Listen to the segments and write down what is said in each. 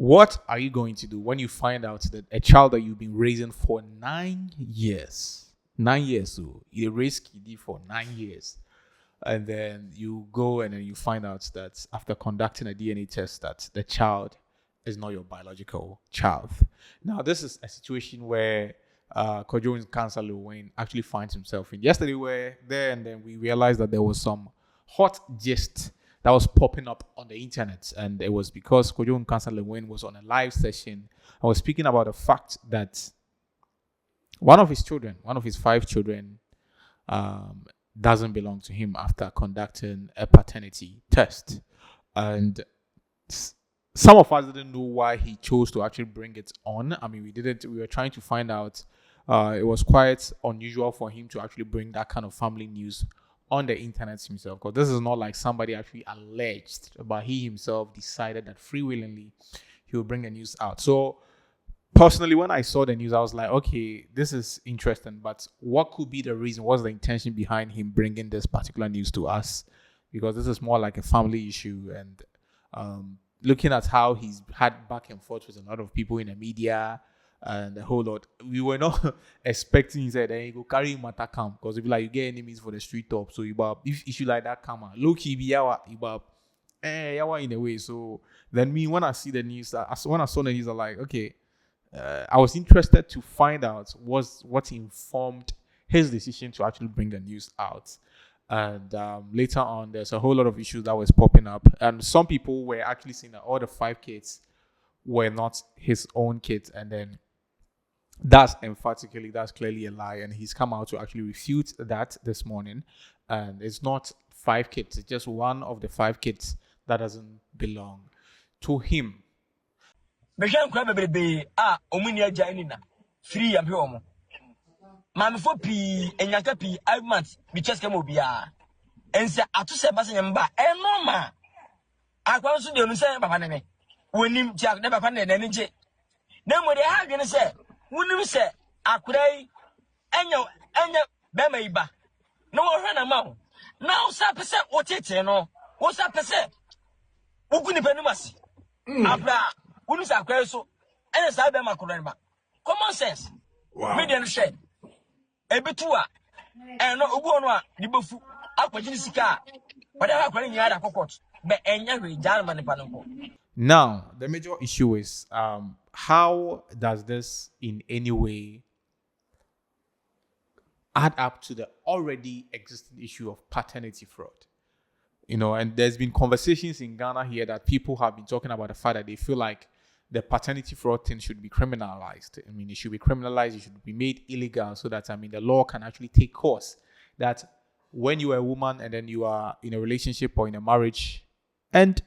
What are you going to do when you find out that a child that you've been raising for 9 years, 9 years, so you raised Kidi for 9 years, and then you go and then you find out that after conducting a DNA test that the child is not your biological child. Now, this is a situation where Kojo's cancer Lil Win actually finds himself in. Yesterday, we were there and then we realized that there was some hot gist that was popping up on the internet, and it was because Kojo cancer Lil Win was on a live session. I was speaking about the fact that one of his 5 children, doesn't belong to him after conducting a paternity test. And some of us didn't know why he chose to actually bring it on. I mean, we were trying to find out. It was quite unusual for him to actually bring that kind of family news on the internet himself, because this is not like somebody actually alleged, but he himself decided that free willingly he will bring the news out. So personally, when I saw the news, I was like, okay, this is interesting, but what could be the reason? What's the intention behind him bringing this particular news to us? Because this is more like a family issue, and looking at how he's had back and forth with a lot of people in the media and a whole lot, we were not expecting he said, hey, go carry matter come, because if you get enemies for the street top, so if issue like that come low key be yawa in a way. So then when I see the news, when I saw the news, I'm like, okay, I was interested to find out what informed his decision to actually bring the news out. And later on, there's a whole lot of issues that was popping up, and some people were actually saying that all the 5 kids were not his own kids, and then that's clearly a lie, and he's come out to actually refute that this morning. And it's not 5 kids, it's just one of the 5 kids that doesn't belong to him. Mami for pi enyaka pi months bi cheske mo bia ense atuse base nyamba enoma akwa so de no se papa ne wonim jak ne papa ne nje na mo de ha dwene se wonim se akurai enya be mai ba no wo hwe na ma wo na wo sa pese wo tete no wo sa pese wo kuni penu masi abra wonim se akurai so enya sa be ma kurai ba common sense me de no share ebetua no obu ono a dibofu akwagini sika whatever akwani nyada kokot be enya hwe jalma ne panonko. Now the major issue is how does this in any way add up to the already existing issue of paternity fraud? And there's been conversations in Ghana here that people have been talking about the fact that they feel like the paternity fraud thing should be criminalized. I mean, it should be criminalized. It should be made illegal so that, the law can actually take course. That when you are a woman and then you are in a relationship or in a marriage and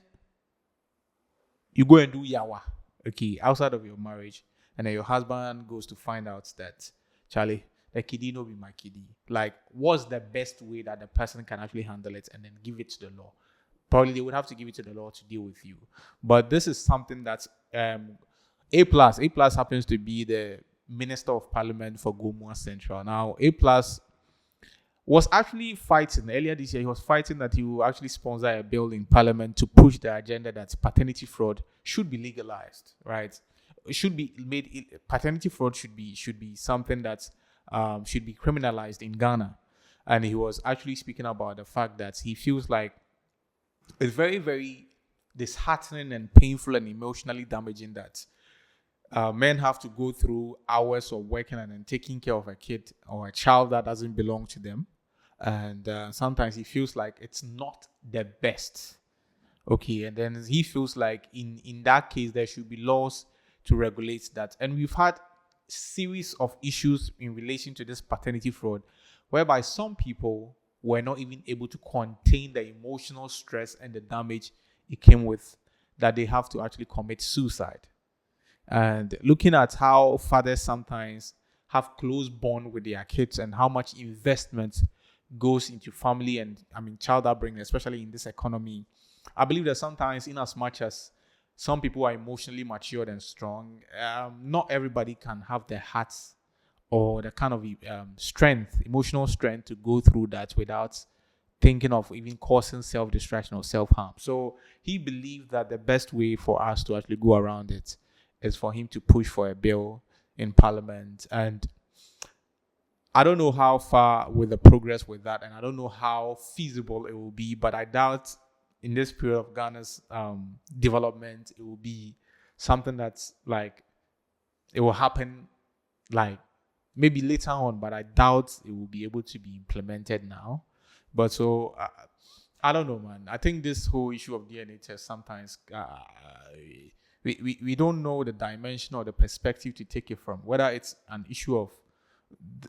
you go and do yawa, okay, outside of your marriage, and then your husband goes to find out that, Charlie, the kiddie no be my kiddie. Like, what's the best way that the person can actually handle it and then give it to the law? Probably they would have to give it to the law to deal with you. But this is something that's A plus happens to be the Minister of Parliament for Gomoa Central. Now, A plus was actually fighting earlier this year. He was fighting that he will actually sponsor a bill in Parliament to push the agenda that paternity fraud should be legalized. Right? It should be made. Paternity fraud should be something that should be criminalized in Ghana. And he was actually speaking about the fact that he feels like it's very, very disheartening and painful and emotionally damaging that men have to go through hours of working and then taking care of a kid or a child that doesn't belong to them. And sometimes he feels like it's not the best. Okay, and then he feels like in that case, there should be laws to regulate that. And we've had series of issues in relation to this paternity fraud, whereby some people were not even able to contain the emotional stress and the damage it came with, that they have to actually commit suicide. And looking at how fathers sometimes have close bond with their kids and how much investment goes into family and child upbringing, especially in this economy, I believe that sometimes, in as much as some people are emotionally matured and strong, not everybody can have the hearts or the kind of emotional strength to go through that without thinking of even causing self-destruction or self-harm. So he believed that the best way for us to actually go around it is for him to push for a bill in Parliament. And I don't know how far with the progress with that, and I don't know how feasible it will be, but I doubt in this period of Ghana's development, it will be something that's like, it will happen like maybe later on, but I doubt it will be able to be implemented now. But so I don't know, man. I think this whole issue of DNA test sometimes we don't know the dimension or the perspective to take it from, whether it's an issue of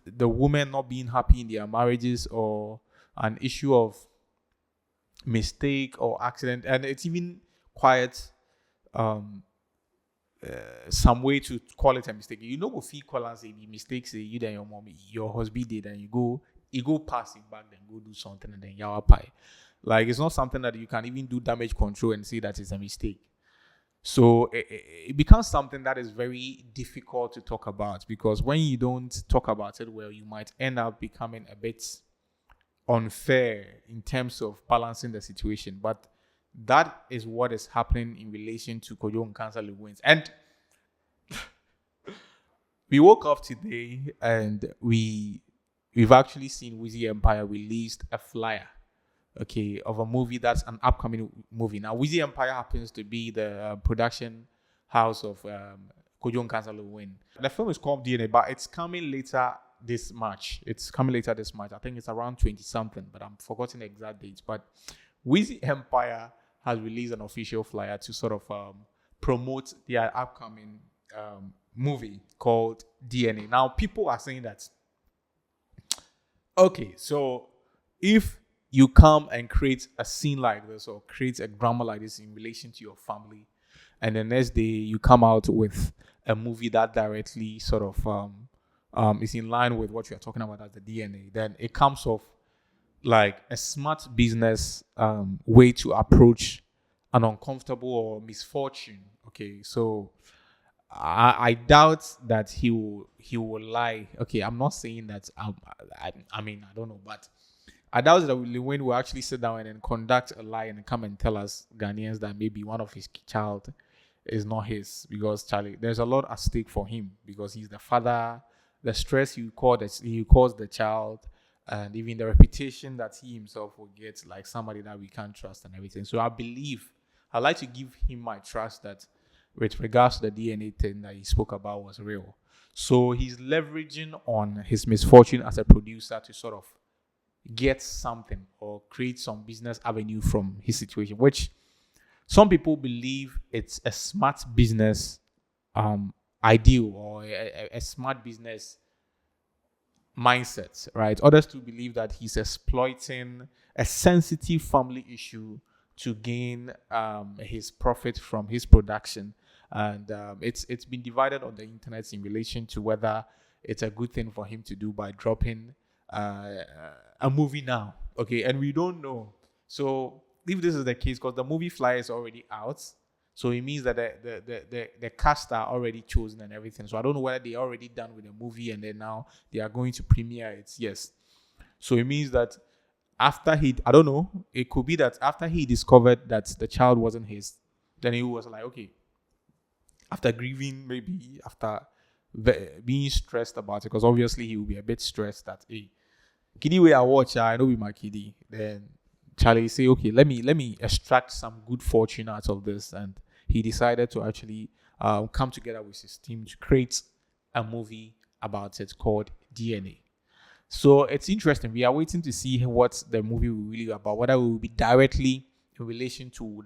the women not being happy in their marriages or an issue of mistake or accident, and it's even quite some way to call it a mistake. You know, if you call and say the mistakes say you then your mommy, your husband did, and you go pass it back, then go do something, and then yawa pie. Like, it's not something that you can even do damage control and say that it's a mistake. So it becomes something that is very difficult to talk about, because when you don't talk about it well, you might end up becoming a bit unfair in terms of balancing the situation. But that is what is happening in relation to Kojo Nkansah Lil Wins. And we woke up today and we've actually seen Wizzy Empire released a flyer, okay, of a movie that's an upcoming movie. Now, Wizzy Empire happens to be the production house of Kojo Nkansah Lil Win. The film is called DNA, but it's coming later this March. I think it's around 20 something, but I'm forgetting the exact dates. But Wizzy Empire has released an official flyer to sort of promote their upcoming movie called DNA. Now, people are saying that, okay, so if you come and create a scene like this or create a drama like this in relation to your family, and the next day you come out with a movie that directly sort of is in line with what you're talking about as the DNA, then it comes off like a smart business way to approach an uncomfortable or misfortune. Okay, so I doubt that he will lie. Okay, I'm not saying that. I mean, I don't know, but I doubt that Lil Win will actually sit down and then conduct a lie and come and tell us Ghanaians that maybe one of his child is not his, because Charlie, there's a lot at stake for him, because he's the father. The stress he caused the child, and even the reputation that he himself will get, like somebody that we can't trust and everything. So I'd like to give him my trust that with regards to the DNA thing that he spoke about was real. So he's leveraging on his misfortune as a producer to sort of get something or create some business avenue from his situation, which some people believe it's a smart business ideal or a smart business mindset, right? Others to believe that he's exploiting a sensitive family issue to gain his profit from his production. And it's been divided on the internet in relation to whether it's a good thing for him to do by dropping a movie now. Okay, and we don't know. So if this is the case, because the movie flyer is already out, so it means that the cast are already chosen and everything. So I don't know whether they're already done with the movie and then now they are going to premiere it. Yes. So it means that I don't know, it could be that after he discovered that the child wasn't his, then he was like, okay, after grieving, maybe after being stressed about it, because obviously he will be a bit stressed that, hey, kiddie way I watch, I know with my kiddie. Then Charlie say, okay, let me extract some good fortune out of this, and he decided to actually come together with his team to create a movie about it called DNA. So it's interesting. We are waiting to see what the movie will really be about, whether it will be directly in relation to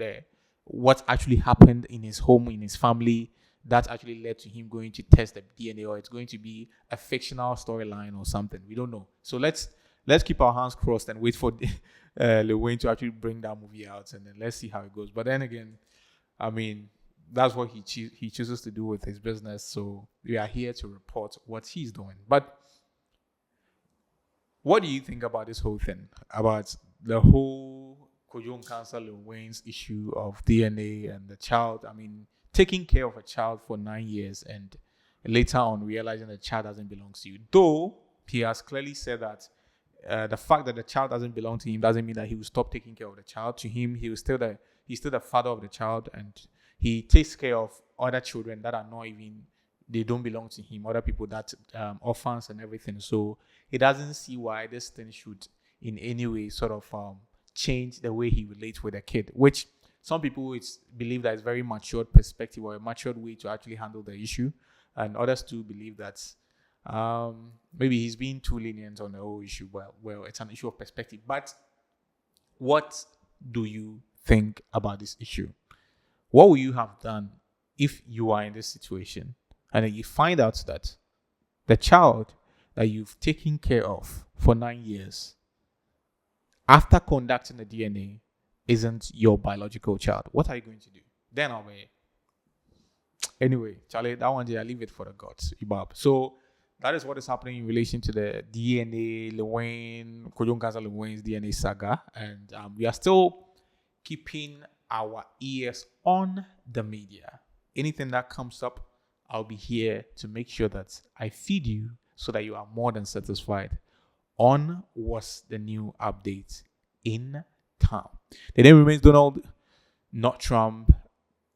what actually happened in his home, in his family, that actually led to him going to test the DNA, or it's going to be a fictional storyline or something. We don't know. So let's keep our hands crossed and wait for Lil Wayne to actually bring that movie out, and then let's see how it goes. But then again, I mean, that's what he chooses to do with his business. So we are here to report what he's doing. But what do you think about this whole thing, about the whole Kojo Nkansah Lil Wayne's issue of DNA and the child? I mean, taking care of a child for 9 years and later on realizing the child doesn't belong to you. Though he has clearly said that the fact that the child doesn't belong to him doesn't mean that he will stop taking care of the child. To him, he's still the father of the child, and he takes care of other children that are not even, they don't belong to him, other people that orphans and everything. So he doesn't see why this thing should in any way sort of change the way he relates with a kid, which some people believe that it's very matured perspective or a matured way to actually handle the issue, and others too believe that maybe he's being too lenient on the whole issue. Well, it's an issue of perspective. But what do you think about this issue? What would you have done if you are in this situation and then you find out that the child that you've taken care of for 9 years, after conducting the DNA, isn't your biological child? What are you going to do? Then I'll be. Anyway, Charlie, that one day I leave it for the gods. Ibab. So that is what is happening in relation to the DNA, Lil Win, Lil Win's DNA saga. And we are still keeping our ears on the media. Anything that comes up, I'll be here to make sure that I feed you so that you are more than satisfied on what's the new update in town. The name remains Donald, not Trump.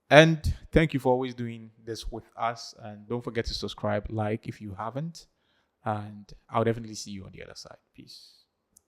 And thank you for always doing this with us. And don't forget to subscribe, like if you haven't. And I'll definitely see you on the other side. Peace.